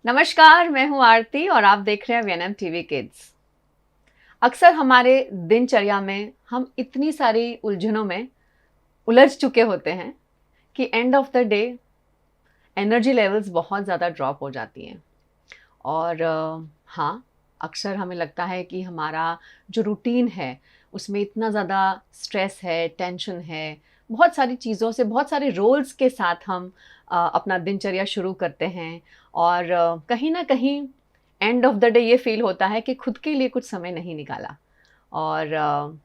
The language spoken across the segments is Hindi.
नमस्कार, मैं हूं आरती और आप देख रहे हैं वीएनएम टीवी किड्स। अक्सर हमारे दिनचर्या में हम इतनी सारी उलझनों में उलझ चुके होते हैं कि and of the day energy levels बहुत ज़्यादा ड्रॉप हो जाती हैं। और हाँ, अक्सर हमें लगता है कि हमारा जो रूटीन है उसमें इतना ज़्यादा स्ट्रेस है, टेंशन है, बहुत सारी चीज़ों से, बहुत सारे रोल्स के साथ हम अपना दिनचर्या शुरू करते हैं। और कहीं ना कहीं एंड ऑफ द डे ये फील होता है कि खुद के लिए कुछ समय नहीं निकाला। और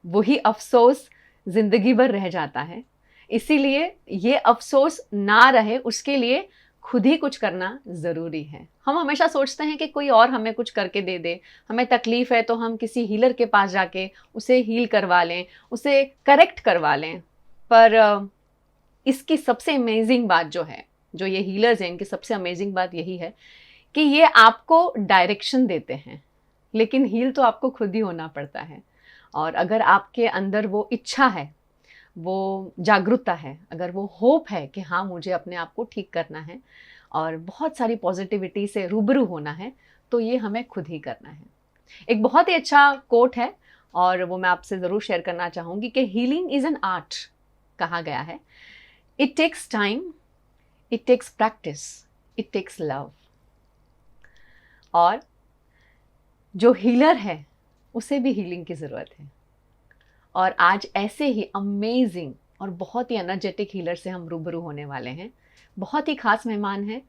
वही अफसोस ज़िंदगी भर रह जाता है। इसीलिए ये अफसोस ना रहे उसके लिए खुद ही कुछ करना ज़रूरी है। हम हमेशा सोचते हैं कि कोई और हमें कुछ करके दे दे, हमें तकलीफ़ है तो हम किसी हीलर के पास जाके उसे हील करवा लें, उसे करेक्ट करवा लें। पर इसकी सबसे अमेजिंग बात जो है, जो ये हीलर्स हैं, इनकी सबसे अमेजिंग बात यही है कि ये आपको डायरेक्शन देते हैं, लेकिन हील तो आपको खुद ही होना पड़ता है। और अगर आपके अंदर वो इच्छा है, वो जागरूकता है, अगर वो होप है कि हाँ मुझे अपने आप को ठीक करना है और बहुत सारी पॉजिटिविटी से रूबरू होना है, तो ये हमें खुद ही करना है। एक बहुत ही अच्छा कोट है और वो मैं आपसे ज़रूर शेयर करना चाहूँगी कि हीलिंग इज़ एन आर्ट कहा गया है। It takes time, it takes practice, it takes love. और जो हीलर है उसे भी हीलिंग की ज़रूरत है। और आज ऐसे ही अमेजिंग और बहुत ही एनर्जेटिक हीलर से हम रूबरू होने वाले हैं। बहुत ही खास मेहमान हैं,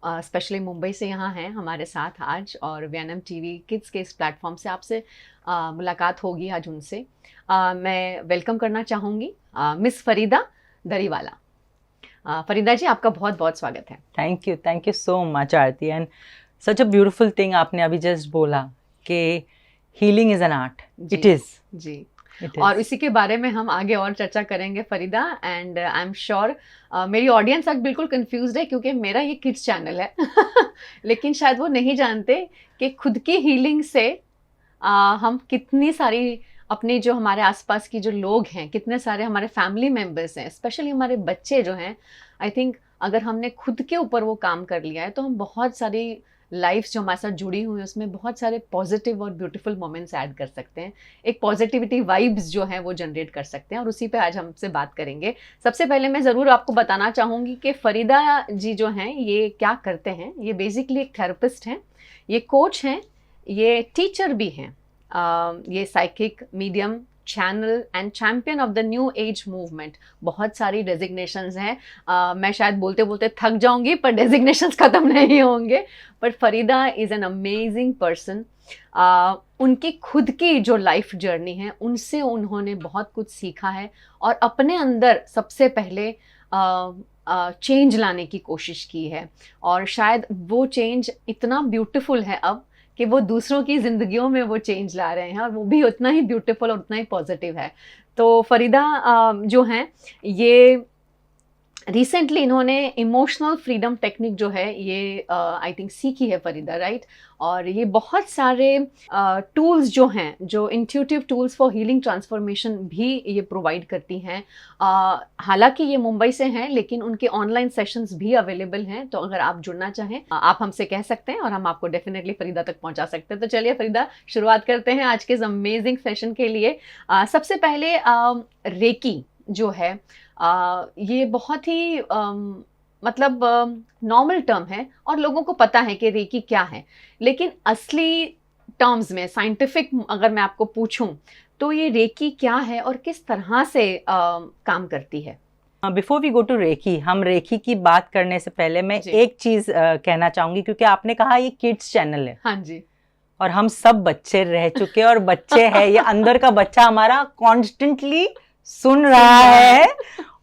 स्पेशली मुंबई से यहाँ हैं हमारे साथ आज, और वीएनएम टीवी किड्स के इस प्लेटफॉर्म से आपसे मुलाकात होगी आज उनसे। मैं वेलकम करना चाहूँगी मिस फरीदा दरीवाला। फरीदा जी, आपका बहुत बहुत स्वागत है। Thank you so much Aarti, and such a beautiful thing आपने अभी जस्ट बोला कि healing is an art. It is जी। और इसी के बारे में हम आगे और चर्चा करेंगे Farida. And I am sure मेरी ऑडियंस आज बिल्कुल कंफ्यूज्ड है क्योंकि मेरा ये किड्स चैनल है लेकिन शायद वो नहीं जानते कि खुद की हीलिंग से हम कितनी सारी अपने जो हमारे आसपास की जो लोग हैं, कितने सारे हमारे फैमिली मेम्बर्स हैं, स्पेशली हमारे बच्चे जो हैं, आई थिंक अगर हमने खुद के ऊपर वो काम कर लिया है तो हम बहुत सारी लाइफ जो हमारे साथ जुड़ी हुई है उसमें बहुत सारे पॉजिटिव और ब्यूटीफुल मोमेंट्स ऐड कर सकते हैं। एक पॉजिटिविटी वाइब्स जो हैं वो जनरेट कर सकते हैं, और उसी पे आज हमसे बात करेंगे। सबसे पहले मैं ज़रूर आपको बताना चाहूँगी कि फरीदा जी जो हैं ये क्या करते हैं। ये बेसिकली एक थेरेपिस्ट हैं, ये कोच हैं, ये टीचर भी हैं, ये psychic medium, channel and champion of the new age movement. बहुत सारी डेजिग्नेशंस हैं, मैं शायद बोलते बोलते थक जाऊंगी पर डेजिग्नेशंस ख़त्म नहीं होंगे। पर Farida is an amazing person. उनकी खुद की जो लाइफ जर्नी है उनसे उन्होंने बहुत कुछ सीखा है और अपने अंदर सबसे पहले चेंज लाने की कोशिश की है। और शायद वो चेंज इतना ब्यूटीफुल है अब कि वो दूसरों की ज़िंदगियों में वो चेंज ला रहे हैं, और वो भी उतना ही ब्यूटीफुल और उतना ही पॉजिटिव है। तो फरीदा जो हैं ये रिसेंटली इन्होंने इमोशनल फ्रीडम टेक्निक जो है ये आई थिंक सीखी है फरीदा, राइट। और ये बहुत सारे टूल्स जो हैं, जो intuitive tools for healing transformation भी ये प्रोवाइड करती हैं। हालांकि ये मुंबई से हैं लेकिन उनके ऑनलाइन सेशंस भी अवेलेबल हैं, तो अगर आप जुड़ना चाहें आप हमसे कह सकते हैं और हम आपको डेफिनेटली फरीदा तक पहुंचा सकते हैं। तो चलिए फरीदा, शुरुआत करते हैं आज के इस अमेजिंग सेशन के लिए। सबसे पहले रेकी जो है ये बहुत ही मतलब नॉर्मल टर्म है और लोगों को पता है कि रेकी क्या है, लेकिन असली टर्म्स में, साइंटिफिक अगर मैं आपको पूछूं तो ये रेकी क्या है और किस तरह से काम करती है। Before we go to reiki, हम रेकी की बात करने से पहले मैं एक चीज कहना चाहूंगी, क्योंकि आपने कहा ये किड्स चैनल है। हाँ जी। और हम सब बच्चे रह चुके और बच्चे हैं, ये अंदर का बच्चा हमारा कॉन्स्टेंटली सुन रहा है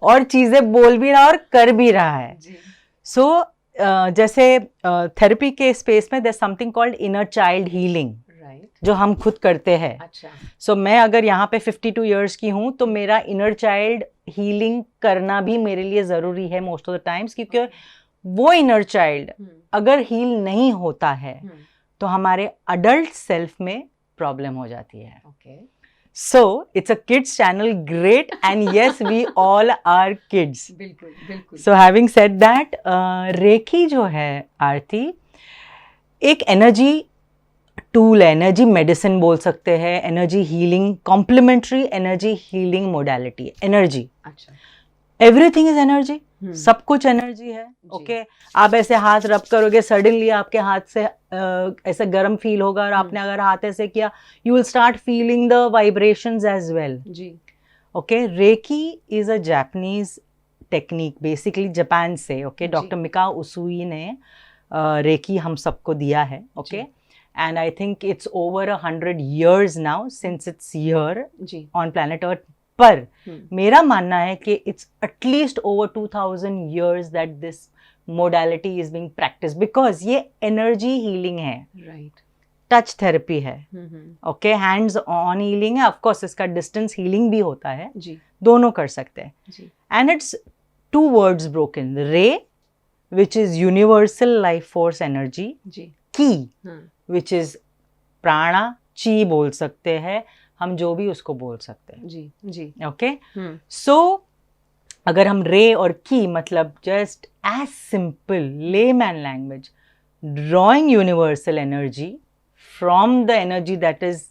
और चीजें बोल भी रहा और कर भी रहा है। सो जैसे थेरेपी के स्पेस में there something called inner child healing, जो हम खुद करते हैं। अच्छा। सो मैं अगर यहाँ पे 52 इयर्स की हूँ तो मेरा इनर चाइल्ड हीलिंग करना भी मेरे लिए ज़रूरी है मोस्ट ऑफ द टाइम्स, क्योंकि वो इनर चाइल्ड अगर हील नहीं होता है तो हमारे अडल्ट सेल्फ में प्रॉब्लम हो जाती है। So it's a kids channel, great, and yes, we all are kids. बिल्कुल बिल्कुल. So having said that, reiki जो है आरती एक एनर्जी टूल है, एनर्जी मेडिसिन बोल सकते हैं, energy healing, complementary energy healing modality. Energy, अच्छा. एवरीथिंग इज एनर्जी, सब कुछ एनर्जी है. ओके, आप ऐसे हाथ रब करोगे, सडनली आपके हाथ से ऐसे गर्म फील होगा, और आपने अगर हाथ ऐसे किया, you will start feeling the vibrations as well. जी. Okay, reiki is a Japanese technique, basically Japan से. ओके, डॉक्टर मिकाओ उसूई ने रेकी हम सबको दिया है. Okay, and I think it's over 100 years now since it's here on planet Earth. पर मेरा मानना है कि it's at least over 2000 years that this modality is being practiced, because ये energy healing है, right, touch therapy है, okay, hands on healing है, of course इसका distance healing भी होता है जी, दोनों कर सकते हैं जी. And it's two words broken, ray which is universal life force energy जी, की which is प्राणा, ची बोल सकते हैं हम, जो भी उसको बोल सकते हैं जी जी. ओके, सो अगर हम रे और की मतलब just as simple layman language, drawing universal energy from the energy that is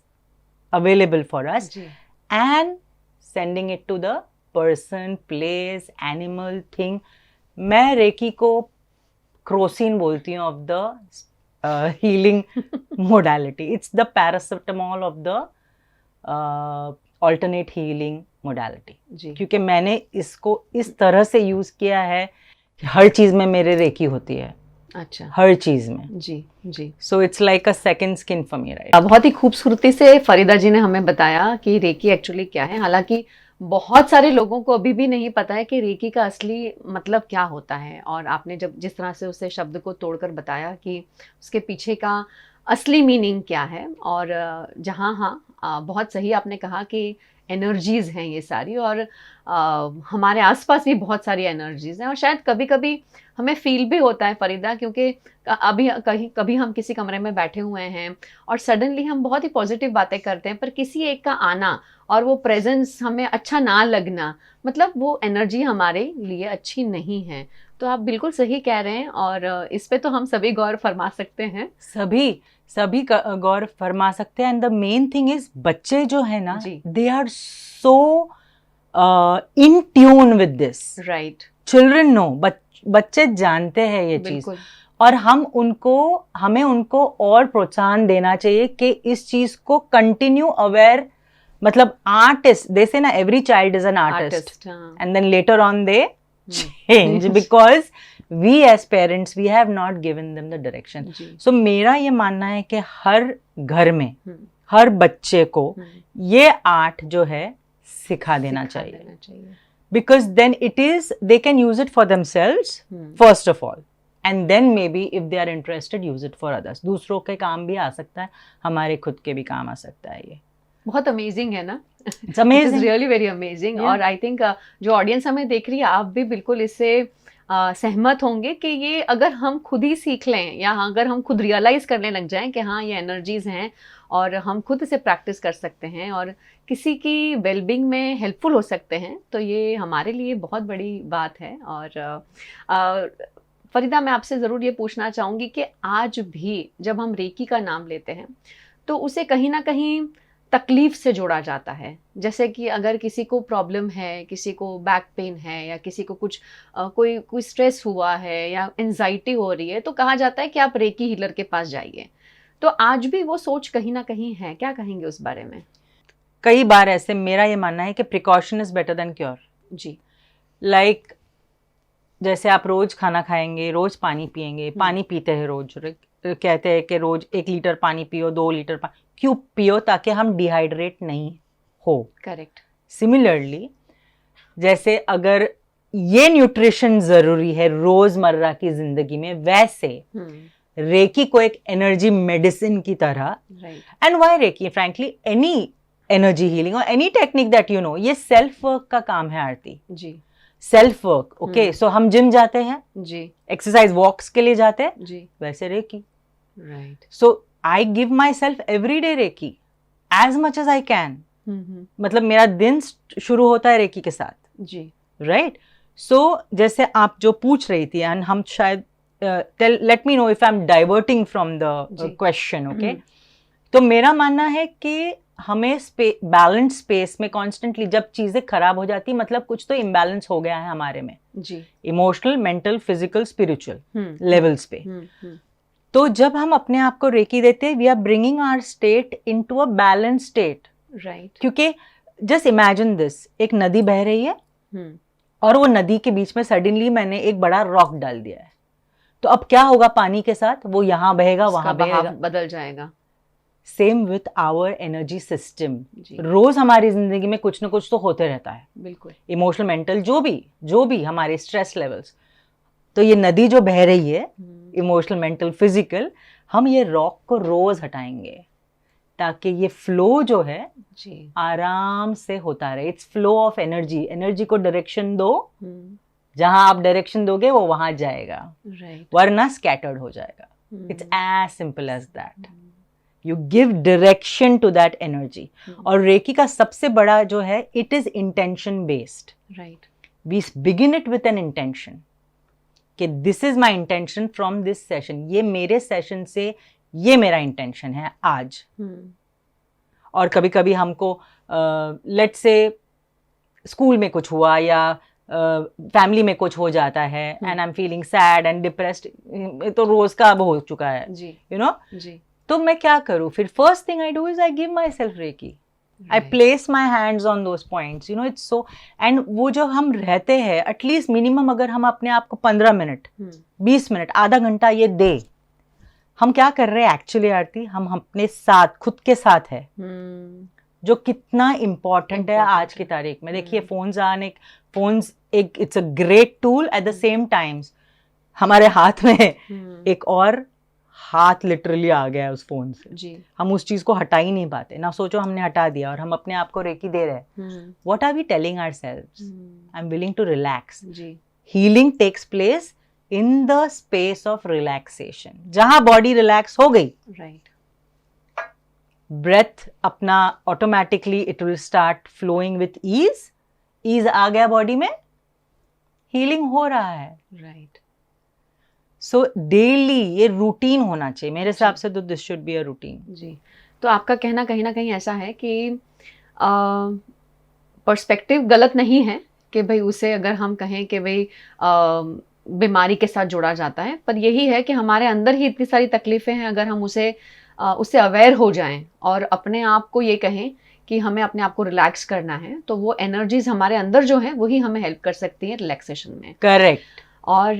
available for us and sending it to the person, place, animal, thing. मैं रेकी को क्रोसिन बोलती हूँ of the healing modality. It's the paracetamol of the alternate healing modality. जी. क्योंकि मैंने इसको इस तरह से यूज किया है कि हर चीज में मेरे रेकी होती है. अच्छा, हर चीज में जी जी. So it's like a second skin for me, right? बहुत ही खूबसूरती से फरीदा जी ने हमें बताया कि रेकी एक्चुअली क्या है. हालांकि बहुत सारे लोगों को अभी भी नहीं पता है कि रेकी का असली मतलब क्या होता है, और आपने जब जिस तरह से उसे शब्द को तोड़कर बताया कि उसके पीछे का असली मीनिंग क्या है, और जहाँ हाँ बहुत सही आपने कहा कि एनर्जीज़ हैं ये सारी, और हमारे आसपास भी बहुत सारी एनर्जीज़ हैं, और शायद कभी कभी हमें फील भी होता है फरीदा, क्योंकि अभी कभी हम किसी कमरे में बैठे हुए हैं और सडनली हम बहुत ही पॉजिटिव बातें करते हैं, पर किसी एक का आना और वो प्रेजेंस हमें अच्छा ना लगना, मतलब वो एनर्जी हमारे लिए अच्छी नहीं है. तो आप बिल्कुल सही कह रहे हैं, और इस पे तो हम सभी गौर फरमा सकते हैं, सभी गौर फरमा सकते हैं. And the main thing is बच्चे जो है ना, they are so in tune with this, right. Children know, बच्चे जानते हैं ये चीज, और हमें उनको और प्रोत्साहन देना चाहिए कि इस चीज को कंटिन्यू अवेयर, मतलब आर्टिस्ट, दे से ना every child is an artist, and then later on they change because we as parents we have not given them the direction. So मेरा ये मानना है कि हर घर में हर बच्चे को ये आर्ट जो है सिखा देना चाहिए, because then it is they can use it for themselves first of all, and then maybe if they are interested use it for others. दूसरों के काम भी आ सकता है, हमारे खुद के भी काम आ सकता है. ये बहुत अमेजिंग है ना. It's amazing. It's really very amazing. Yeah. और आई थिंक जो ऑडियंस हमें देख रही है, आप भी बिल्कुल इससे सहमत होंगे कि ये अगर हम खुद ही सीख लें, या अगर हम खुद रियलाइज करने लग जाएं कि हाँ ये एनर्जीज हैं, और हम खुद से प्रैक्टिस कर सकते हैं और किसी की वेलबींग में हेल्पफुल हो सकते हैं, तो ये हमारे लिए बहुत बड़ी बात है. और फरीदा, मैं आपसे ज़रूर ये पूछना चाहूँगी कि आज भी जब हम रेकी का नाम लेते हैं तो उसे कहीं ना कहीं तकलीफ से जोड़ा जाता है. जैसे कि अगर किसी को प्रॉब्लम है, किसी को बैक पेन है, या किसी को कुछ कोई स्ट्रेस हुआ है या एंजाइटी हो रही है, तो कहा जाता है कि आप रेकी हीलर के पास जाइए. तो आज भी वो सोच कहीं ना कहीं है, क्या कहेंगे उस बारे में? कई बार ऐसे मेरा ये मानना है कि precaution is better than cure जी. लाइक जैसे आप रोज खाना खाएंगे, रोज पानी पिएंगे, पानी पीते हैं रोज, कहते हैं कि रोज 1 लीटर पानी पियो, 2 लीटर पानी क्यों पियो? ताकि हम डिहाइड्रेट नहीं हो. करेक्ट. सिमिलरली जैसे अगर ये न्यूट्रिशन जरूरी है रोजमर्रा की जिंदगी में, वैसे रेकी को एक एनर्जी मेडिसिन की तरह, and why reiki, frankly any energy healing or any technique that you know, ये सेल्फ वर्क का काम है Aarti ji. Self work. Okay, so हम जिम जाते हैं जी, एक्सरसाइज वॉक्स के लिए जाते हैं जी, वैसे reiki, right. So I give myself every day Reiki as much as I can. मतलब मेरा दिन शुरू होता है रेकी के साथ जी, राइट। सो जैसे आप जो पूछ रही थी, एंड हम शायद let me know if I am diverting from the question, okay. तो मेरा मानना है कि हमें बैलेंस स्पेस में कॉन्स्टेंटली, जब चीजें खराब हो जाती, मतलब कुछ तो इम्बैलेंस हो गया है हमारे में जी, emotional, mental, physical, spiritual levels पे। तो जब हम अपने आप को रेकी देते हैं, we are bringing our state into a balance state, right. क्योंकि जस्ट इमेजिन दिस, एक नदी बह रही है और वो नदी के बीच में सडनली मैंने एक बड़ा रॉक डाल दिया है, तो अब क्या होगा पानी के साथ? वो यहाँ बहेगा, वहां बहेगा, बदल जाएगा। Same with our energy system. रोज हमारी जिंदगी में कुछ ना कुछ तो होते रहता है, बिल्कुल, इमोशनल, मेंटल, जो भी हमारे स्ट्रेस लेवल्स। तो ये नदी जो बह रही है, इमोशनल, मेंटल, फिजिकल, हम ये रॉक को रोज हटाएंगे ताकि ये फ्लो जो है जी, आराम से होता रहे। It's flow of energy. Energy को डायरेक्शन दो, जहां आप डायरेक्शन दोगे वो वहां जाएगा, राइट, वरना स्कैटर्ड हो जाएगा। It's as simple as that. You give direction to that energy. और रेकी का सबसे बड़ा जो है, it is intention based, right. We begin it with an intention कि this is my intention from this session, ये मेरे सेशन से ये मेरा इंटेंशन है आज। और कभी कभी हमको लेट्स से स्कूल में कुछ हुआ या फैमिली में कुछ हो जाता है, and I am feeling sad and depressed, तो रोज का अब हो चुका है, यू नो जी। तो मैं क्या करूँ फिर? First thing I do is I give myself reiki, I place my hands on those points, you know it's so. And वो जो हम रहते हैं, एटलीस्ट मिनिमम अगर हम अपने आप को 15 मिनट 20 मिनट आधा घंटा ये दे, हम क्या कर रहे हैं एक्चुअली आरती? हम अपने साथ, खुद के साथ है, जो कितना इम्पोर्टेंट है आज की तारीख में। देखिए फोन्स एक it's a great tool, at the same times हमारे हाथ में एक और हाथ लिटरली आ गया है उस फोन से जी। हम उस चीज को हटा ही नहीं पाते ना। सोचो हमने हटा दिया और हम अपने आप को रेकी दे रहे हैं। What are we telling ourselves? I am willing to relax. Healing takes place in the space of relaxation, जहां बॉडी रिलैक्स हो गई, राइट, ब्रेथ अपना automatically it will start flowing with ease आ गया बॉडी में, हीलिंग हो रहा है, राइट। सो डेली ये रूटीन होना चाहिए मेरे हिसाब से, तो this should be a routine जी। तो आपका कहना कहीं ना कहीं ऐसा है कि पर्सपेक्टिव गलत नहीं है कि भाई उसे अगर हम कहें कि भाई बीमारी के साथ जोड़ा जाता है, पर यही है कि हमारे अंदर ही इतनी सारी तकलीफें हैं, अगर हम उससे अवेयर हो जाएं और अपने आप को ये कहें कि हमें अपने आप को रिलैक्स करना है, तो वो एनर्जीज हमारे अंदर जो है वही हमें हेल्प कर सकती है रिलैक्सेशन में। करेक्ट। और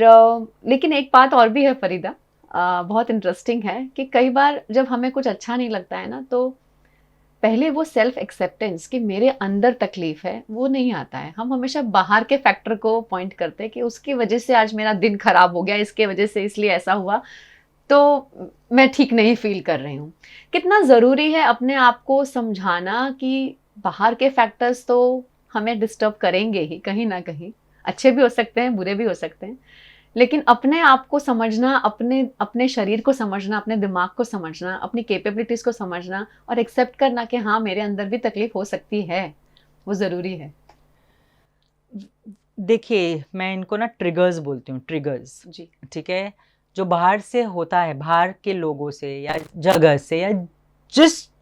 लेकिन एक बात और भी है फरीदा, बहुत इंटरेस्टिंग है कि कई बार जब हमें कुछ अच्छा नहीं लगता है ना, तो पहले वो सेल्फ एक्सेप्टेंस कि मेरे अंदर तकलीफ है वो नहीं आता है। हम हमेशा बाहर के फैक्टर को पॉइंट करते हैं कि उसकी वजह से आज मेरा दिन खराब हो गया, इसके वजह से इसलिए ऐसा हुआ, तो मैं ठीक नहीं फील कर रही हूँ। कितना ज़रूरी है अपने आप को समझाना कि बाहर के फैक्टर्स तो हमें डिस्टर्ब करेंगे ही, कहीं ना कहीं अच्छे भी हो सकते हैं, बुरे भी हो सकते हैं, लेकिन अपने आप को समझना, अपने शरीर को समझना, अपने दिमाग को समझना, अपनी कैपेबिलिटीज को समझना और एक्सेप्ट करना कि हाँ मेरे अंदर भी तकलीफ हो सकती है, वो ज़रूरी है। देखिए मैं इनको ना ट्रिगर्स बोलती हूँ, ट्रिगर्स जी, ठीक है, जो बाहर से होता है, बाहर के लोगों से या जगह से या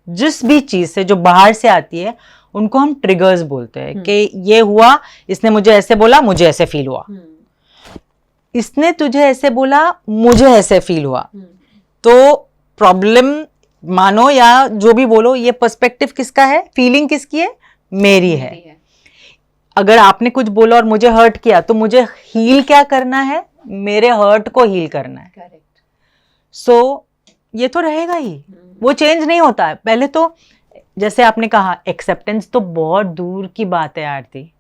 जिस भी चीज से जो बाहर से आती है, उनको हम ट्रिगर्स बोलते हैं कि ये हुआ, इसने मुझे ऐसे बोला, मुझे ऐसे फील हुआ, इसने तुझे ऐसे बोला, मुझे ऐसे फील हुआ। तो प्रॉब्लम मानो या जो भी बोलो, ये पर्सपेक्टिव किसका है, फीलिंग किसकी है, मेरी है। अगर आपने कुछ बोला और मुझे हर्ट किया, तो मुझे हील क्या करना है, मेरे हर्ट को हील करना है। करेक्ट। सो ये तो रहेगा ही, वो चेंज नहीं होता है। पहले तो जैसे आपने कहा, एक्सेप्टेंस तो बहुत दूर की बात है आरती,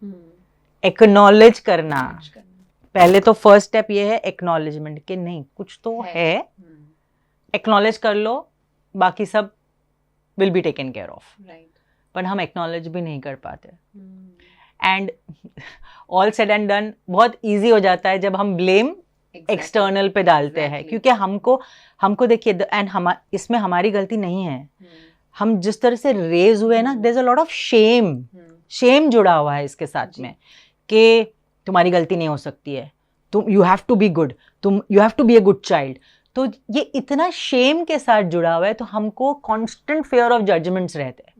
एक्नॉलेज करना। पहले तो फर्स्ट स्टेप ये है एक्नॉलेजमेंट कि नहीं कुछ तो है, एक्नॉलेज कर लो, बाकी सब will be taken care of. पर हम एक्नॉलेज भी नहीं कर पाते, and all said and done बहुत इजी हो जाता है जब हम ब्लेम एक्सटर्नल पे डालते हैं, क्योंकि हमको देखिए, एंड इसमें हमारी गलती नहीं है, हम जिस तरह से रेज हुए ना, there is a lot of shame जुड़ा हुआ है इसके साथ में, कि तुम्हारी गलती नहीं हो सकती है, तुम you have to be good, तुम you have to be a good child. तो ये इतना शेम के साथ जुड़ा हुआ है, तो हमको कांस्टेंट फियर ऑफ जजमेंट्स रहते हैं।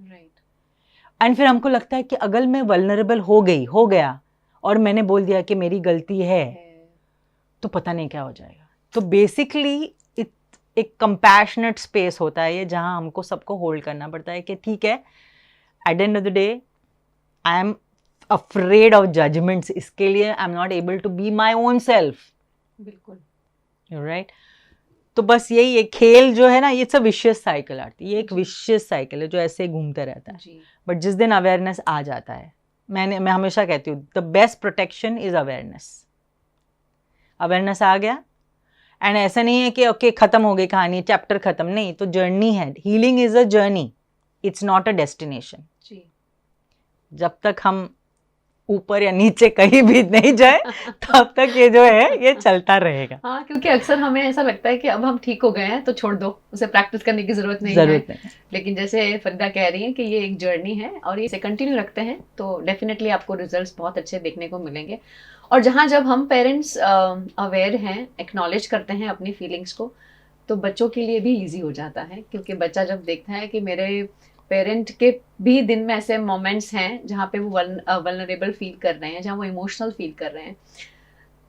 एंड फिर हमको लगता है कि अगर मैं वल्नरेबल हो गया और मैंने बोल दिया कि मेरी गलती है, तो पता नहीं क्या हो जाएगा। तो बेसिकली एक कंपैशनेट स्पेस होता है ये, जहां हमको सबको होल्ड करना पड़ता है कि ठीक है, at the end of the day I am afraid of judgements, इसके लिए I am not able to be my own self. बिल्कुल राइट। तो बस यही एक खेल जो है ना, ये सब विशियस साइकिल आती है, ये एक विशियस साइकिल है जो ऐसे घूमते रहता है। बट जिस दिन अवेयरनेस आ जाता है, मैं हमेशा कहती हूँ the best protection is awareness. Awareness आ गया, एंड ऐसा नहीं है कि ओके खत्म हो गई कहानी, चैप्टर खत्म, नहीं, तो जर्नी है। Healing is a journey, it's not a destination. जब तक हम ऊपर या नीचे कहीं भी नहीं जाए तब तक ये जो है ये चलता रहेगा। हाँ, क्योंकि अक्सर हमें ऐसा लगता है कि अब हम ठीक हो गए हैं तो छोड़ दो, उसे प्रैक्टिस करने की जरूरत नहीं है। लेकिन जैसे फरीदा कह रही है कि ये एक जर्नी है और इसे कंटिन्यू रखते हैं तो डेफिनेटली आपको रिजल्ट्स बहुत अच्छे देखने को मिलेंगे। और जहाँ जब हम पेरेंट्स अवेयर हैं, एक्नॉलेज करते हैं अपनी फीलिंग्स को, तो बच्चों के लिए भी ईजी हो जाता है। क्योंकि बच्चा जब देखता है कि मेरे पेरेंट के भी दिन में ऐसे मोमेंट्स हैं जहाँ पे वो वल्नरेबल फील कर रहे हैं, जहाँ वो इमोशनल फील कर रहे हैं,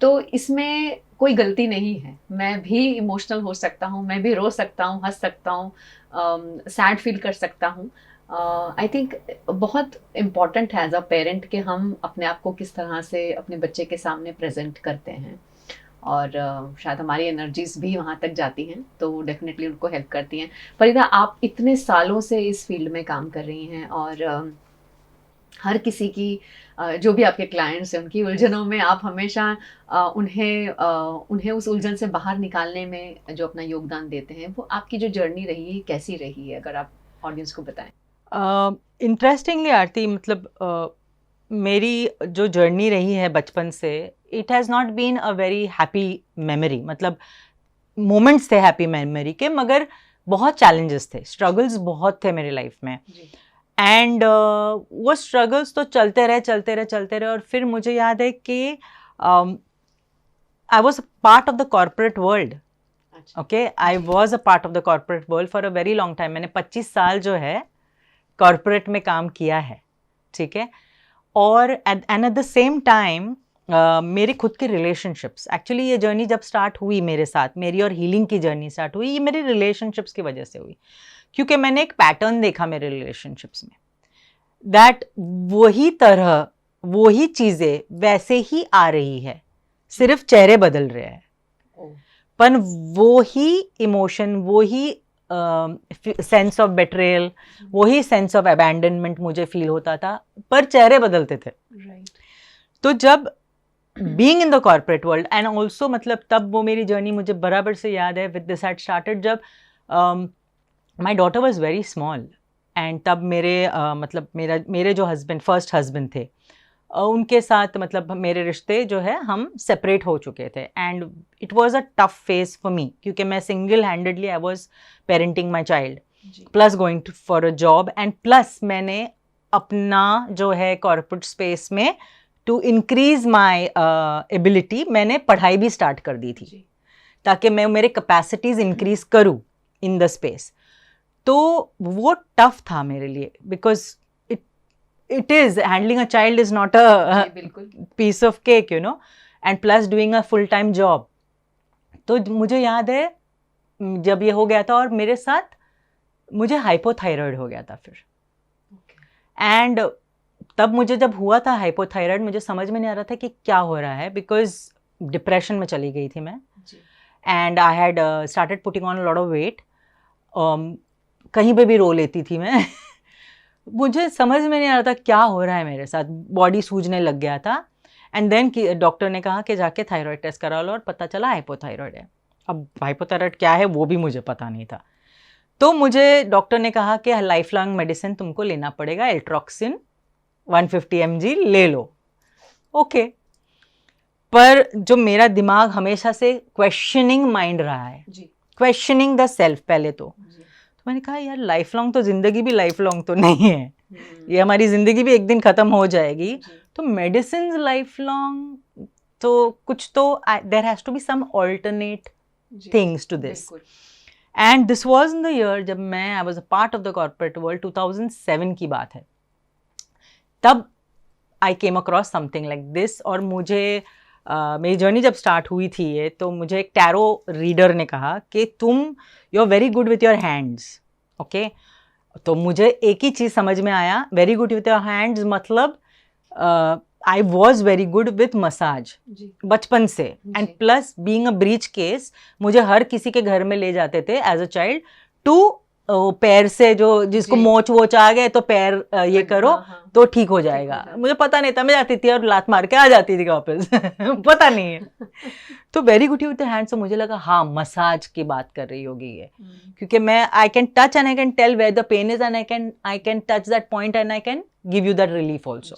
तो इसमें कोई गलती नहीं है। मैं भी इमोशनल हो सकता हूँ, मैं भी रो सकता हूँ, हंस सकता हूँ, सैड फील कर सकता हूँ। आई थिंक बहुत इम्पॉर्टेंट है एज अ पेरेंट कि हम अपने आप को किस तरह से अपने बच्चे के सामने प्रेजेंट करते हैं, और शायद हमारी एनर्जीज भी वहाँ तक जाती हैं तो वो डेफिनेटली उनको हेल्प करती हैं। फरीदा, आप इतने सालों से इस फील्ड में काम कर रही हैं और हर किसी की जो भी आपके क्लाइंट्स हैं उनकी उलझनों में आप हमेशा उन्हें उस उलझन से बाहर निकालने में जो अपना योगदान देते हैं, वो आपकी जो जर्नी रही है कैसी रही है, अगर आप ऑडियंस को बताएं। इंटरेस्टिंगली आरती, मतलब मेरी जो जर्नी रही है बचपन से, it has not been a very happy memory. मतलब मोमेंट्स थे हैप्पी मेमोरी के, मगर बहुत चैलेंजेस थे, स्ट्रगल्स बहुत थे मेरी लाइफ में। एंड वो स्ट्रगल्स तो चलते रहे। और फिर मुझे याद है कि I was a part of the corporate world. Okay, I was a part of the corporate world for a very long time. मैंने 25 साल जो है कॉर्पोरेट में काम किया है, ठीक है। और एट द सेम टाइम मेरे खुद के रिलेशनशिप्स, एक्चुअली ये जर्नी जब स्टार्ट हुई मेरे साथ, मेरी और हीलिंग की जर्नी स्टार्ट हुई, ये मेरे रिलेशनशिप्स की वजह से हुई। क्योंकि मैंने एक पैटर्न देखा मेरे रिलेशनशिप्स में, दैट वही चीज़ें वैसे ही आ रही है, सिर्फ चेहरे बदल रहे हैं, पर वो ही इमोशन, वो ही सेंस ऑफ बेट्रेयल, वही सेंस ऑफ अबैंडनमेंट मुझे फील होता था, पर चेहरे बदलते थे। तो जब being in the corporate world and also, मतलब तब वो मेरी जर्नी मुझे बराबर से याद है, विद दिस हैड स्टार्टेड जब my daughter was very small. And तब मतलब मेरे जो फर्स्ट हस्बैंड थे, उनके साथ मतलब मेरे रिश्ते जो है हम सेपरेट हो चुके थे। And it was a tough phase for me, क्योंकि मैं single handedly I was parenting my child, plus going for a job, and plus मैंने अपना जो है कॉर्पोरेट स्पेस में टू इंक्रीज माई एबिलिटी, मैंने पढ़ाई भी स्टार्ट कर दी थी ताकि मैं मेरे कैपेसिटीज इंक्रीज करूँ इन द स्पेस। तो वो टफ था मेरे लिए, because it is handling a child is not a piece of cake, you know, and plus doing a full time job. तो मुझे याद है जब ये हो गया था, और मेरे साथ मुझे हाइपोथायराइड हो गया था फिर। एंड तब मुझे जब हुआ था हाइपोथायराइड, मुझे समझ में नहीं आ रहा था कि क्या हो रहा है, बिकॉज डिप्रेशन में चली गई थी मैं। And I had started putting on lot of weight, कहीं पे भी रो लेती थी मैं मुझे समझ में नहीं आ रहा था क्या हो रहा है मेरे साथ, बॉडी सूजने लग गया था। एंड देन डॉक्टर ने कहा कि जाके थायराइड टेस्ट करा लो, और पता चला हाइपोथायराइड है। अब हाइपोथायराइड क्या है वो भी मुझे पता नहीं था। तो मुझे डॉक्टर ने कहा कि लाइफ लॉन्ग मेडिसिन तुमको लेना पड़ेगा, एल्ट्रॉक्सिन 150 mg ले लो। ओके, पर जो मेरा दिमाग हमेशा से क्वेश्चनिंग माइंड रहा है, क्वेश्चनिंग द सेल्फ पहले तो मैंने कहा यार लाइफ लॉन्ग तो जिंदगी भी लाइफ लॉन्ग तो नहीं है, ये हमारी जिंदगी भी एक दिन खत्म हो जाएगी, तो मेडिसिन लाइफ लॉन्ग तो कुछ तो there has to be some alternate things to this. And this was in the year जब मैं I was a part of the corporate world, 2007 की बात है. तब I came across something like this. और मुझे मेरी जर्नी जब स्टार्ट हुई थी ये, तो मुझे एक टैरो रीडर ने कहा कि तुम you are very good with your hands. Okay, तो मुझे एक ही चीज़ समझ में आया, very good with your hands मतलब I was very good with massage बचपन से. And plus being a breech case, मुझे हर किसी के घर में ले जाते थे एज अ चाइल्ड टू पैर से जो जिसको मोच वोच आ गए तो पैर ये करो तो ठीक हो जाएगा. मुझे पता नहीं था, मैं जाती थी और लात मार के आ जाती थी वापस पता नहीं है. तो very good with the hands. तो मुझे लगा हाँ मसाज की बात कर रही होगी ये, क्योंकि मैं I can touch and I can tell where the pain is and I can touch that point and I can give you that relief also.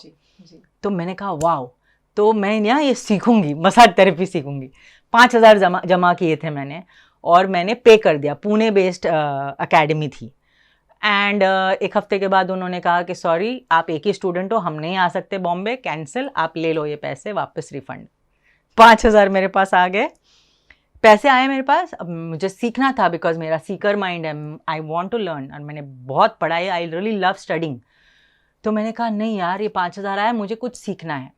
तो मैंने कहा वाओ, तो मैं यहाँ ये सीखूंगी, मसाज थेरेपी सीखूंगी. 5,000 जमा किए थे मैंने, और मैंने पे कर दिया. पुणे बेस्ड अकेडमी थी. एंड एक हफ्ते के बाद उन्होंने कहा कि सॉरी आप एक ही स्टूडेंट हो, हम नहीं आ सकते बॉम्बे, कैंसिल, आप ले लो ये पैसे वापस रिफंड. 5,000 मेरे पास आ गए, पैसे आए मेरे पास. अब मुझे सीखना था बिकॉज मेरा सीकर माइंड है, आई वॉन्ट टू लर्न. और मैंने बहुत पढ़ाई, आई रियली लव स्टडिंग. तो मैंने कहा नहीं यार ये 5,000 आया, मुझे कुछ सीखना है.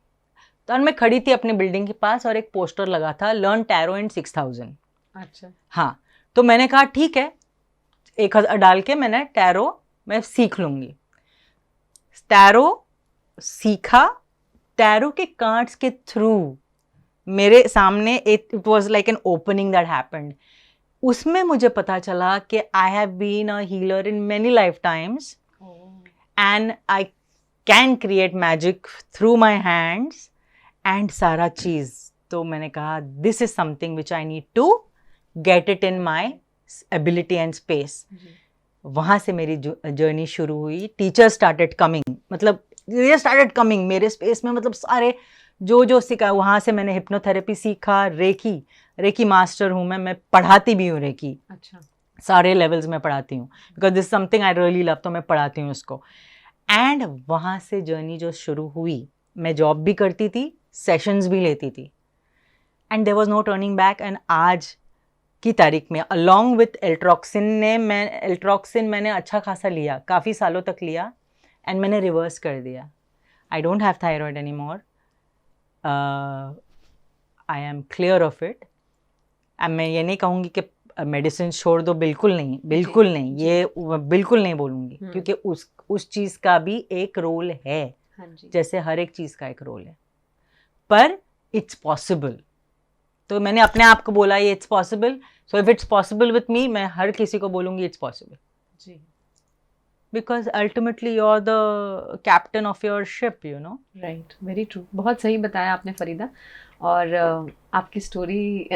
तो मैं खड़ी थी अपनी बिल्डिंग के पास और एक पोस्टर लगा था, लर्न टैरो इन 6,000. अच्छा, हाँ. तो मैंने कहा ठीक है, 1,000 डाल के मैंने टैरो मैं सीख लूंगी. टैरो सीखा. टैरो के कार्ड्स के थ्रू मेरे सामने it was like an opening that happened. उसमें मुझे पता चला कि I have been a healer in many lifetimes and I can create magic through my hands and सारा चीज़. तो मैंने कहा this is something which I need to get it in my ability and space. वहाँ से मेरी जर्नी शुरू हुई. टीचर स्टार्टेड कमिंग, मतलब ये स्टार्टेड कमिंग मेरे स्पेस में, मतलब सारे जो सीखा. वहाँ से मैंने हिप्नोथेरेपी सीखा, रेकी मास्टर हूँ मैं पढ़ाती भी हूँ रेकी. अच्छा, सारे लेवल्स में पढ़ाती हूँ because this something I really love, तो मैं पढ़ाती हूँ उसको. एंड वहाँ से जर्नी जो शुरू हुई, मैं जॉब भी करती थी, सेशंस भी लेती थी, and there was no turning back. And आज की तारीख में अलॉन्ग विथ एल्ट्रॉक्सिन मैंने अच्छा खासा लिया, काफ़ी सालों तक लिया, एंड मैंने रिवर्स कर दिया. I don't have thyroid any more. I am clear of it. मैं ये नहीं कहूँगी कि मेडिसिन छोड़ दो, बिल्कुल नहीं, बिल्कुल नहीं, ये बिल्कुल नहीं बोलूँगी, क्योंकि उस चीज़ का भी एक रोल है. जैसे हर एक चीज़ का एक रोल है, पर इट्स पॉसिबल. तो मैंने अपने आप को बोला ये it's possible. So if it's possible with me, मैं हर किसी को बोलूँगी इट्स पॉसिबल. जी, because ultimately you are the captain of your ship, you know. Right, very true. बहुत सही बताया आपने फरीदा. और आपकी स्टोरी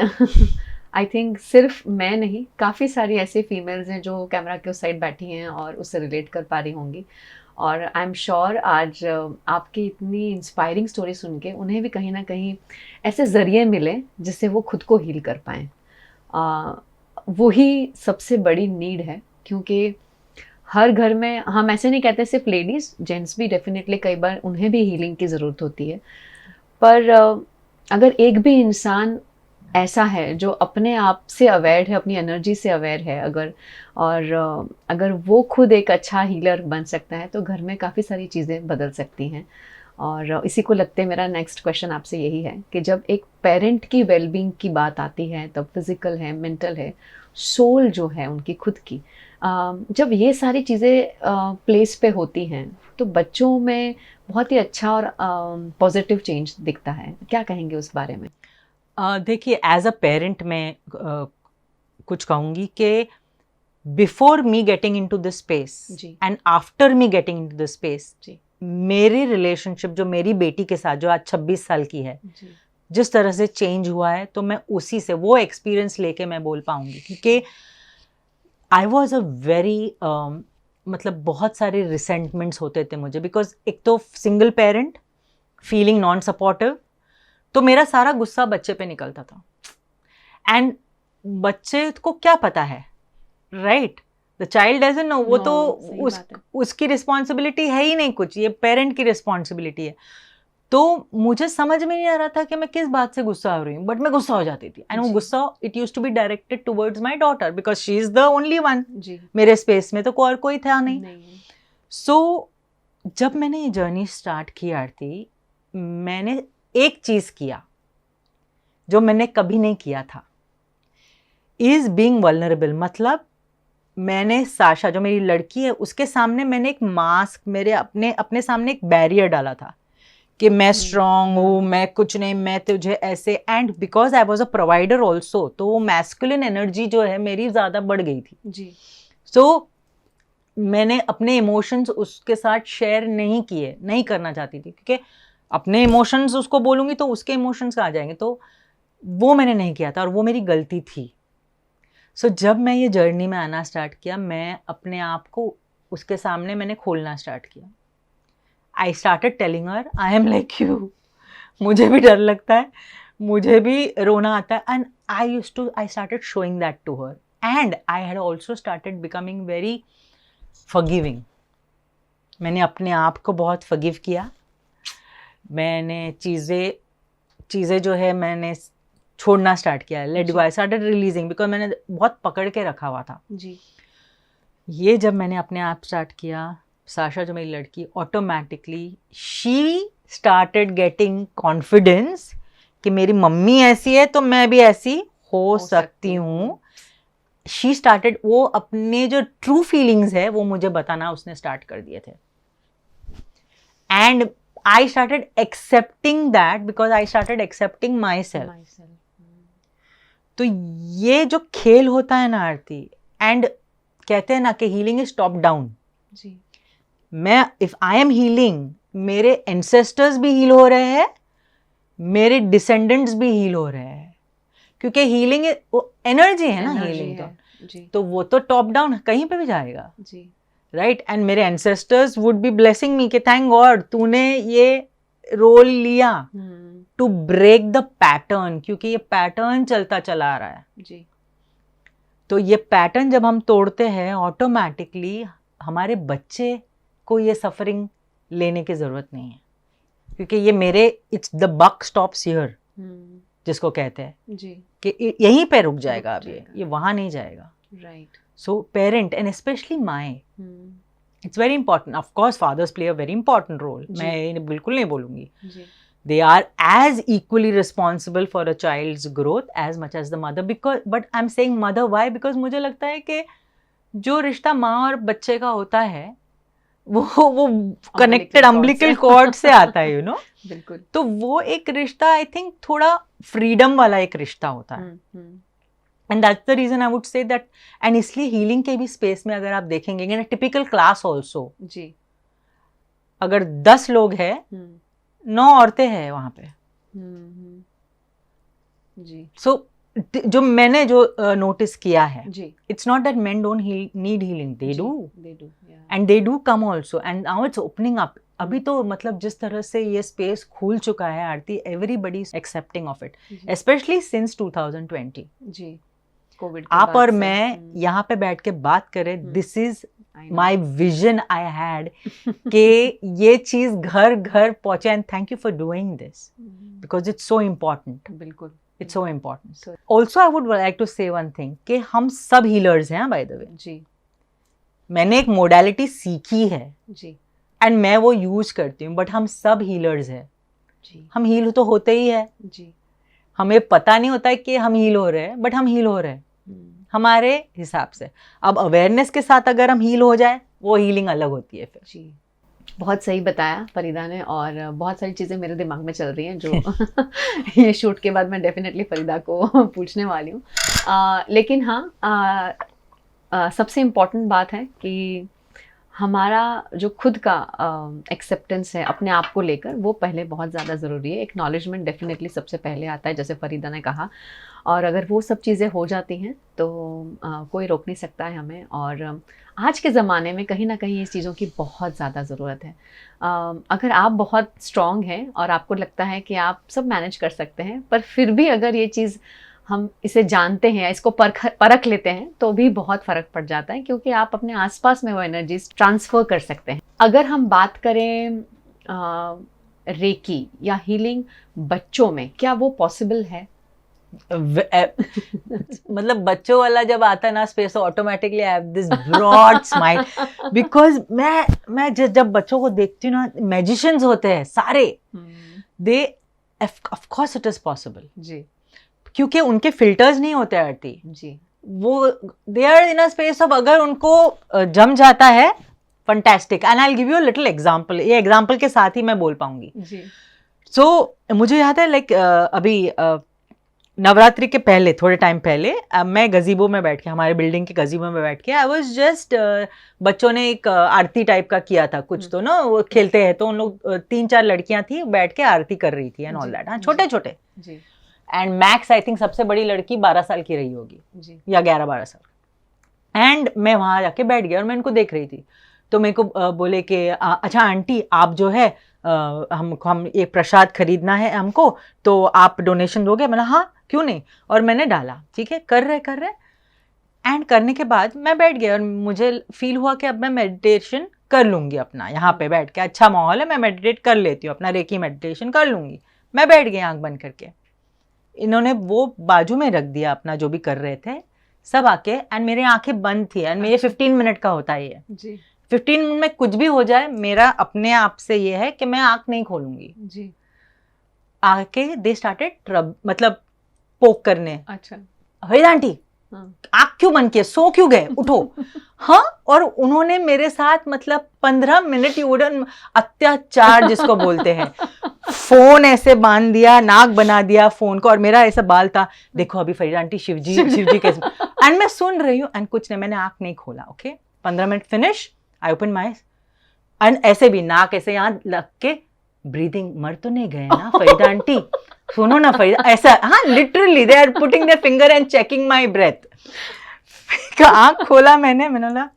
आई थिंक सिर्फ मैं नहीं, काफ़ी सारी ऐसी फीमेल्स हैं जो कैमरा के उस साइड बैठी हैं और उससे रिलेट कर पा रही होंगी. और आई एम श्योर आज आपकी इतनी इंस्पायरिंग स्टोरी सुन के उन्हें भी कहीं ना कहीं ऐसे ज़रिए मिले जिससे वो खुद को हील कर पाएँ. वही सबसे बड़ी नीड है, क्योंकि हर घर में, हम ऐसे नहीं कहते सिर्फ लेडीज़, जेंट्स भी डेफिनेटली कई बार उन्हें भी हीलिंग की ज़रूरत होती है. पर अगर एक भी इंसान ऐसा है जो अपने आप से अवेयर है, अपनी एनर्जी से अवेयर है अगर वो खुद एक अच्छा हीलर बन सकता है, तो घर में काफ़ी सारी चीज़ें बदल सकती हैं. और इसी को लगते मेरा नेक्स्ट क्वेश्चन आपसे यही है कि जब एक पेरेंट की वेलबींग की बात आती है, तब फिज़िकल है, मेंटल है, सोल जो है उनकी खुद की, जब ये सारी चीज़ें प्लेस पे होती हैं, तो बच्चों में बहुत ही अच्छा और पॉजिटिव चेंज दिखता है. क्या कहेंगे उस बारे में? देखिए, एज अ पेरेंट मैं कुछ कहूँगी कि before me getting into this space and after me getting into this space, मेरी रिलेशनशिप जो मेरी बेटी के साथ, जो आज 26 साल की है, जिस तरह से चेंज हुआ है, तो मैं उसी से वो एक्सपीरियंस लेके मैं बोल पाऊँगी. क्योंकि आई वॉज अ वेरी मतलब बहुत सारे रिसेंटमेंट्स होते थे मुझे, बिकॉज एक तो single parent, feeling non supportive, तो मेरा सारा गुस्सा बच्चे पे निकलता था. एंड बच्चे को क्या पता है, right? The child doesn't know, वो No, तो सही बात है। उसकी रिस्पॉन्सिबिलिटी है ही नहीं कुछ, ये पेरेंट की रिस्पॉन्सिबिलिटी है। तो मुझे समझ में नहीं आ रहा था कि मैं किस बात से गुस्सा हो रही हूँ, बट मैं गुस्सा हो जाती थी, एंड वो जी। गुस्सा it used to be directed towards my daughter because she is the only one, जी। मेरे स्पेस में तो और कोई था नहीं। नहीं। सो जब मैंने ये जर्नी स्टार्ट की आरती, मैंने एक चीज किया जो मैंने कभी नहीं किया था, इज बीइंग वल्नरेबल। मतलब मैंने साशा जो मेरी लड़की है उसके सामने मैंने एक मास्क, मेरे अपने सामने एक बैरियर डाला था कि मैं स्ट्रांग हूँ, मैं कुछ नहीं, मैं तुझे ऐसे, and because I was a provider also, तो वो मैस्कुलिन एनर्जी जो है मेरी ज्यादा बढ़ गई थी जी। सो मैंने अपने इमोशंस उसके साथ शेयर नहीं किए, नहीं करना चाहती थी, क्योंकि अपने इमोशंस उसको बोलूंगी तो उसके इमोशंस आ जाएंगे, तो वो मैंने नहीं किया था और वो मेरी गलती थी। सो जब मैं ये जर्नी में आना स्टार्ट किया, मैं अपने आप को उसके सामने मैंने खोलना स्टार्ट किया। I started telling her I am like you, मुझे भी डर लगता है, मुझे भी रोना आता है, and I started showing that to her, and I had also started becoming very forgiving. मैंने अपने आप को बहुत फॉरगिव किया, मैंने चीज़ें जो है मैंने छोड़ना स्टार्ट किया, let go, I started releasing, because मैंने बहुत पकड़ के रखा हुआ था। जी। ये जब मैंने अपने आप स्टार्ट किया, साशा जो मेरी लड़की, automatically she started getting confidence कि मेरी मम्मी ऐसी है तो मैं भी ऐसी हो सकती हूँ। शी स्टार्टेड, वो अपने जो ट्रू फीलिंग्स है वो मुझे बताना उसने स्टार्ट कर दिए थे, and I started accepting that because I started accepting my self. तो ये जो खेल होता है ना आरती, एंड कहते हैं ना कि हीलिंग इज टॉप डाउन। जी। मैं इफ आई एम हीलिंग, मेरे एंसेस्टर्स भी हील हो रहे हैं, मेरे डिसेंडेंट्स भी हील हो रहे हैं, क्योंकि हीलिंग एनर्जी है ना, हीलिंग तो वो तो टॉप डाउन कहीं पे भी जाएगा। जी। राइट, एंड मेरे ancestors would be blessing me कि थैंक गॉड तूने ये रोल लिया टू ब्रेक द पैटर्न, क्योंकि ये पैटर्न चलता चला आ रहा है। जी। तो ये पैटर्न जब हम तोड़ते हैं, ऑटोमेटिकली हमारे बच्चे को ये सफरिंग लेने की जरूरत नहीं है, क्योंकि ये मेरे it's the buck stops here, जिसको कहते हैं जी। कि यहीं पे रुक जाएगा, अब ये वहां नहीं जाएगा। Right. So parent and specially my, it's very important. Of course fathers play a very important role, मैं ये बिल्कुल नहीं बोलूंगी। They are as equally responsible for a child's growth as much as the mother, because but I'm saying mother why, because मुझे लगता है कि जो रिश्ता माँ और बच्चे का होता है वो कनेक्टेड अम्बिलिकल कॉर्ड से आता है, यू नो। बिल्कुल। तो वो एक रिश्ता आई थिंक थोड़ा फ्रीडम वाला एक रिश्ता होता है, and that's the reason I would say that, and इसलिए हीलिंग के भी स्पेस में अगर आप देखेंगे इन टिपिकल क्लास ऑल्सो, जी, अगर 10 लोग हैं 9 औरतें हैं वहां पे। जी। सो जो मैंने नोटिस किया है, it's not that main don't need healing, they do, and they do come also, and now it's opening up. अभी तो मतलब जिस तरह से ये स्पेस खुल चुका है Aarti, everybody is accepting of it, specially since 2020। जी, कोविड आप और मैं यहाँ पे बैठ के बात करें, this is my vision I had कि ये चीज घर घर पहुंचे, and thank you for doing this because it's so important. बिल्कुल, it's so important. Also I would like to say one thing कि हम सब हीलर्स हैं बाय द वे। जी, मैंने एक मोडालिटी सीखी है जी, एंड मैं वो यूज करती हूँ, बट हम सब हीलर्स हैं जी। हम हील तो होते ही है जी, हमें पता नहीं होता है कि हम हील हो रहे हैं, बट हम हील हो रहे हैं हमारे हिसाब से। अब अवेयरनेस के साथ अगर हम हील हो जाए, वो हीलिंग अलग होती है फिर। जी, बहुत सही बताया फरीदा ने, और बहुत सारी चीज़ें मेरे दिमाग में चल रही हैं जो ये शूट के बाद मैं डेफिनेटली फरीदा को पूछने वाली हूँ। लेकिन हाँ, सबसे इम्पॉर्टेंट बात है कि हमारा जो खुद का एक्सेप्टेंस है अपने आप को लेकर, वो पहले बहुत ज़्यादा ज़रूरी है। एक्नॉलेजमेंट डेफिनेटली सबसे पहले आता है, जैसे फरीदा ने कहा, और अगर वो सब चीज़ें हो जाती हैं तो कोई रोक नहीं सकता है हमें। और आज के ज़माने में कहीं ना कहीं इस चीज़ों की बहुत ज़्यादा ज़रूरत है। अगर आप बहुत स्ट्रॉन्ग हैं और आपको लगता है कि आप सब मैनेज कर सकते हैं, पर फिर भी अगर ये चीज़ हम इसे जानते हैं, इसको परख लेते हैं, तो भी बहुत फ़र्क पड़ जाता है, क्योंकि आप अपने आसपास में वो एनर्जीज ट्रांसफ़र कर सकते हैं। अगर हम बात करें रेकी या हीलिंग बच्चों में, क्या वो पॉसिबल है? मतलब बच्चों वाला जब आता है ना स्पेस, तो automatically I have this broad smile, because मैं जब बच्चों को देखती हूँ ना, मैजिशियंस होते हैं सारे, they of course it is possible जी, क्योंकि उनके फिल्टर्स नहीं होते आरती जी, वो they are in a space of, अगर उनको जम जाता है fantastic. And I will give you a little example, ये एग्जांपल के साथ ही मैं बोल पाऊंगी। जी, सो मुझे याद है लाइक अभी नवरात्रि के पहले, थोड़े टाइम पहले, मैं गजीबो में बैठ के, हमारे बिल्डिंग के गजीबो में बैठ के, आई वाज जस्ट, बच्चों ने एक आरती टाइप का किया था कुछ, तो ना वो खेलते हैं, तो उन लोग 3-4 लड़कियां थी बैठ के आरती कर रही थी एंड ऑल दैट, हाँ छोटे छोटे, एंड मैक्स आई थिंक सबसे बड़ी लड़की 12 साल की रही होगी जी, या 11-12 साल। एंड मैं वहां जाके बैठ गया और मैं इनको देख रही थी, तो मेरे को बोले कि अच्छा आंटी, आप जो है हम एक प्रसाद खरीदना है हमको, तो आप डोनेशन दोगे? मैंने हाँ क्यों नहीं, और मैंने डाला, ठीक है, कर रहे एंड करने के बाद मैं बैठ गया और मुझे फील हुआ कि अब मैं मेडिटेशन कर लूंगी अपना, यहाँ पे बैठ के अच्छा माहौल है, मैं मेडिटेट कर लेती हूँ, अपना रेकी मेडिटेशन कर लूंगी। मैं बैठ गई आंख बंद करके, इन्होंने वो बाजू में रख दिया अपना जो भी कर रहे थे सब आके, एंड मेरी आंखें बंद थी, एंड मेरे 15 मिनट का होता है ये, 15 मिनट में कुछ भी हो जाए, मेरा अपने आप से ये है कि मैं आंख नहीं खोलूंगी जी। आके। दे स्टार्टेड मतलब पोक करने, अच्छा, हरी आंटी आंख क्यों बंद किए, सो क्यों गए, उठो। हाँ, और उन्होंने मेरे साथ मतलब 15 मिनट यूडन अत्याचार जिसको बोलते हैं, फोन ऐसे बांध दिया, नाक बना दिया फोन को, और मेरा ऐसा बाल था, देखो अभी फरीदा आंटी शिवजी कैसे, एंड मैं सुन रही हूँ एंड कुछ नहीं, मैंने आंख नहीं खोला। Okay, 15 minute finish, I open my and ऐसे भी नाक ऐसे यहाँ लग के, ब्रीदिंग, मर तो नहीं गए ना फरीदा आंटी, सुनो ना फरीदा, ऐसा, हाँ literally they are putting their finger and checking my breath. आंख खोला मैंने बोला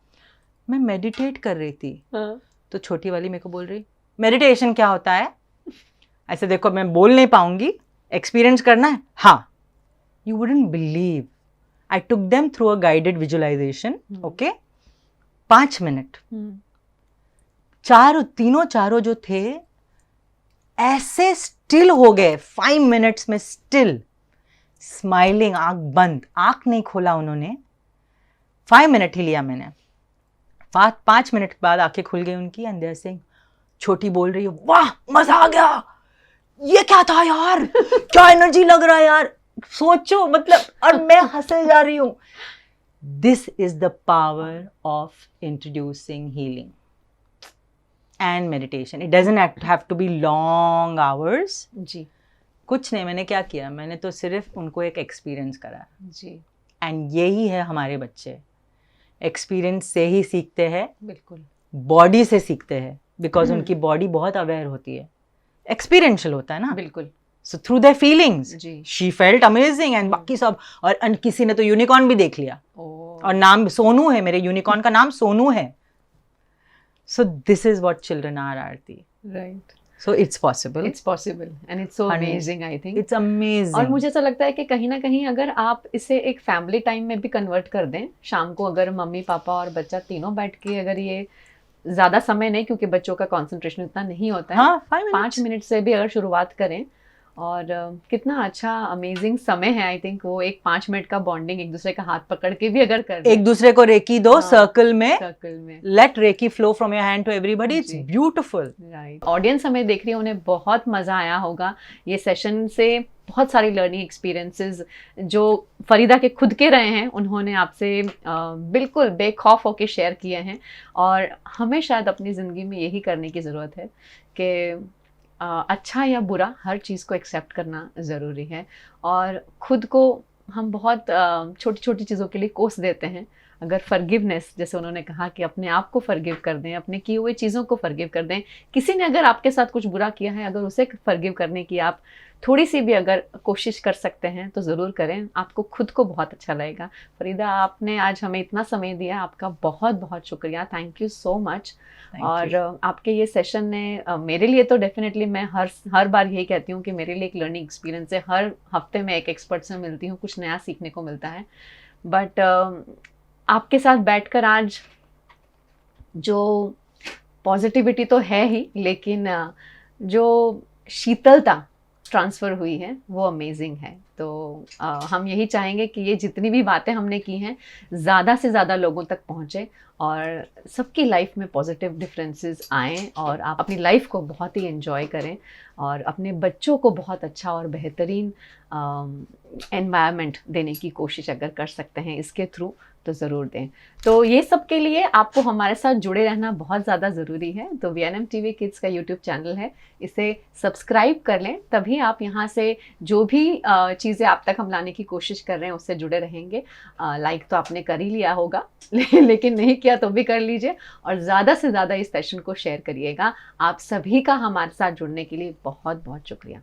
मैं मेडिटेट कर रही थी। तो छोटी वाली मेरे को बोल रही, मेडिटेशन क्या होता है? ऐसे देखो मैं बोल नहीं पाऊंगी, एक्सपीरियंस करना है। हाँ, you wouldn't believe, I took them through a guided visualisation. Okay, 5 minute, चारों जो थे ऐसे स्टिल हो गए 5 मिनट्स में, स्टिल स्माइलिंग, आंख बंद, आंख नहीं खोला उन्होंने। 5 मिनट ही लिया मैंने, 5 मिनट बाद आंखें खुल गई उनकी, एंड देयर सेइंग, छोटी बोल रही है, वाह मजा आ गया, ये क्या था यार, क्या एनर्जी लग रहा है यार, सोचो मतलब, और मैं हंसे जा रही हूं। This is the power of introducing healing and meditation. It doesn't have to be long hours जी। कुछ नहीं, मैंने क्या किया, मैंने तो सिर्फ उनको एक एक्सपीरियंस करा जी, एंड यही है हमारे बच्चे, एक्सपीरियंस से ही सीखते हैं, बिल्कुल, बॉडी से सीखते हैं, बिकॉज उनकी बॉडी बहुत अवेयर होती है, एक्सपीरियंशियल होता है ना, बिल्कुल। सो थ्रू देयर फीलिंग्स जी, शी फेल्ट अमेजिंग, एंड बाकी सब, और किसी ने तो यूनिकॉर्न भी देख लिया, ओ, और नाम सोनू है, मेरे यूनिकॉर्न का नाम सोनू है। So this is what children are, Aarti. Right, so it's possible, it's possible and it's so amazing, I think it's amazing. और मुझे ऐसा लगता है कि कहीं ना कहीं अगर आप इसे एक फैमिली टाइम में भी कन्वर्ट कर दें, शाम को अगर मम्मी पापा और बच्चा तीनों बैठ के, अगर ये ज़्यादा समय नहीं, क्योंकि बच्चों का कंसंट्रेशन इतना नहीं होता है, हाँ, 5 मिनट से भी अगर शुरुआत करें, और कितना अच्छा अमेजिंग समय है। आई थिंक वो एक 5 मिनट का बॉन्डिंग, एक दूसरे का हाथ पकड़ के भी अगर कर एक दूसरे को रेकी दो, हाँ, सर्कल में, let reiki flow from your hand to everybody, it's beautiful. Right, audience हमें देख रही है, उन्हें बहुत मजा आया होगा ये सेशन से, बहुत सारी लर्निंग एक्सपीरियंसेस जो फरीदा के खुद के रहे हैं, उन्होंने आपसे बिल्कुल बेखौफ होकर शेयर किए हैं, और हमें शायद अपनी ज़िंदगी में यही करने की ज़रूरत है कि अच्छा या बुरा हर चीज़ को एक्सेप्ट करना ज़रूरी है, और खुद को हम बहुत छोटी छोटी चीज़ों के लिए कोस देते हैं। अगर फॉरगिवनेस, जैसे उन्होंने कहा कि अपने आप को फॉरगिव कर दें, अपने किए हुए चीज़ों को फॉरगिव कर दें, किसी ने अगर आपके साथ कुछ बुरा किया है, अगर उसे फॉरगिव करने की आप थोड़ी सी भी अगर कोशिश कर सकते हैं तो ज़रूर करें, आपको खुद को बहुत अच्छा लगेगा। फरीदा, आपने आज हमें इतना समय दिया, आपका बहुत बहुत शुक्रिया, थैंक यू सो मच। और आपके ये सेशन ने मेरे लिए तो डेफिनेटली, मैं हर बार यही कहती हूँ कि मेरे लिए एक लर्निंग एक्सपीरियंस है। हर हफ्ते मैं एक एक्सपर्ट से मिलती हूँ, कुछ नया सीखने को मिलता है। बट आपके साथ बैठकर आज जो पॉजिटिविटी तो है ही, लेकिन जो शीतलता ट्रांसफ़र हुई है वो अमेजिंग है। तो हम यही चाहेंगे कि ये जितनी भी बातें हमने की हैं ज़्यादा से ज़्यादा लोगों तक पहुँचे और सबकी लाइफ में पॉजिटिव डिफरेंसेस आएँ और आप अपनी लाइफ को बहुत ही एंजॉय करें और अपने बच्चों को बहुत अच्छा और बेहतरीन एनवायरनमेंट देने की कोशिश अगर कर सकते हैं इसके थ्रू तो ज़रूर दें। तो ये सब के लिए आपको हमारे साथ जुड़े रहना बहुत ज़्यादा ज़रूरी है। तो VNM TV किड्स का यूट्यूब चैनल है, इसे सब्सक्राइब कर लें, तभी आप यहाँ से जो भी चीज़ें आप तक हम लाने की कोशिश कर रहे हैं उससे जुड़े रहेंगे। लाइक तो आपने कर ही लिया होगा लेकिन नहीं किया तो भी कर लीजिए और ज़्यादा से ज़्यादा इस सेशन को शेयर करिएगा। आप सभी का हमारे साथ जुड़ने के लिए बहुत बहुत शुक्रिया।